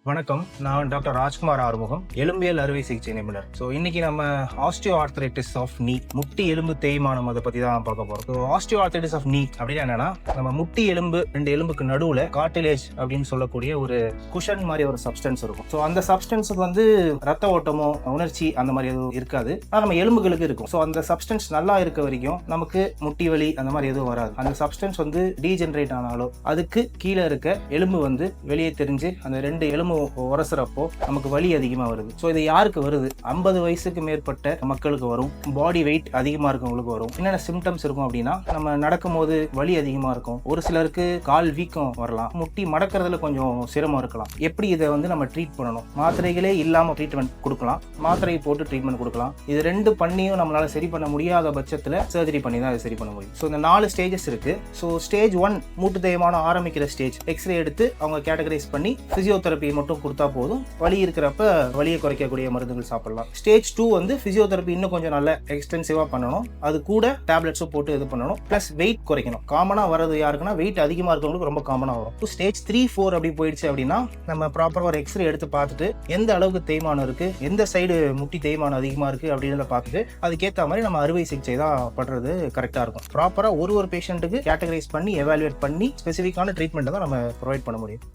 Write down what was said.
வணக்கம். நான் டாக்டர் ராஜ்குமார் ஆறுமுகம், எலும்பியல் அறுவை சிகிச்சை நிபுணர். இன்னைக்கு நம்ம ஆஸ்டியோ ஆர்த்ரைட்டிஸ் ஆஃப் நீ, முட்டி எலும்பு தேய்மானம் அதை பத்தி தான் பார்க்க போறோம். ஆஸ்டியோ ஆர்த்ரைட்டிஸ் ஆஃப் நீ அப்படின்னா என்னன்னா, நம்ம முட்டி எலும்பு ரெண்டு எலும்புக்கு நடுவுல கார்டிலேஜ் அப்படின்னு சொல்லக்கூடிய ஒரு குஷன் மாதிரி ஒரு சப்ஸ்டன்ஸ் இருக்கும். அந்த சப்ஸ்டன்ஸுக்கு ரத்த ஓட்டமோ உணர்ச்சி அந்த மாதிரி எதுவும் இருக்காது. ஆனால் நம்ம எலும்புகளுக்கு இருக்கும். அந்த சப்ஸ்டன்ஸ் நல்லா இருக்க வரைக்கும் நமக்கு முட்டி வலி அந்த மாதிரி எதுவும் வராது. அந்த சப்ஸ்டன்ஸ் டீஜெனரேட் ஆனாலோ அதுக்கு கீழே இருக்க எலும்பு வெளியே தெரிஞ்சு அந்த ரெண்டு எலும்பு உரசுறப்போ நமக்கு வலி அதிகமா வருது. இது யாருக்கு வருது? 50 வயசுக்கு மேற்பட்ட மக்களுக்கு வரும். பாடி வெயிட் அதிகமா இருக்கவங்களுக்கு வரும். என்னென்ன சிம்டம்ஸ் இருக்கும் அப்படின்னா, நம்ம நடக்கும் போது வலி அதிகமா இருக்கும். ஒரு சிலருக்கு கால் வீக்கம் வரலாம். முட்டி மடக்கிறதுல கொஞ்சம் சிரமம் இருக்கலாம். எப்படி இதை நம்ம ட்ரீட் பண்ணணும்? மாத்திரைகளே இல்லாம ட்ரீட்மெண்ட் கொடுக்கலாம், மாத்திரையை போட்டு ட்ரீட்மெண்ட் கொடுக்கலாம். இது ரெண்டு பண்ணியும் நம்மளால சரி பண்ண முடியாத பட்சத்துல சர்ஜரி பண்ணி தான் அதை சரி பண்ண முடியும். இந்த 4 ஸ்டேஜஸ் இருக்கு. ஸ்டேஜ் 1 மூட்டு தேய்மானம் ஆரம்பிக்கிற ஸ்டேஜ். எக்ஸ்ரே எடுத்து அவங்க கேட்டகரைஸ் பண்ணி பிசியோதெரப்பி மட்டும் கொடுத்தா போதும். வலி இருக்கிறப்ப வலியை குறைக்கக்கூடிய மருந்துகள் சாப்பிடலாம். ஸ்டேஜ் 2 பிசியோதெரப்பி இன்னும் கொஞ்சம் நல்ல எக்ஸ்டென்சிவா பண்ணணும். அது கூட டேப்லெட்ஸும் போட்டு இது பண்ணணும். பிளஸ் வெயிட் குறைக்கணும். காமனா வரது யாருக்குன்னா, வெயிட் அதிகமா இருக்கவங்களுக்கு ரொம்ப காமனா வரும். ஸ்டேஜ் 3, 4 அப்படி போயிடுச்சு அப்படின்னா, நம்ம ப்ராப்பரா ஒரு எக்ஸ்ரே எடுத்து பார்த்துட்டு எந்த அளவுக்கு தேய்மானம் இருக்கு, எந்த சைடு முட்டி தேய்மானம் அதிகமா இருக்கு அப்படின்றத பார்த்துட்டு அதுக்கேற்ற மாதிரி நம்ம அறுவை சிகிச்சை தான் பண்றது கரெக்டா இருக்கும். ப்ராப்பரா ஒரு பேஷண்ட்டுக்கு கேட்டகரைஸ் பண்ணி எவாலுவேட் பண்ணி ஸ்பெசிஃபிக்கான ட்ரீட்மெண்ட் தான் நம்ம ப்ரொவைட் பண்ண முடியும்.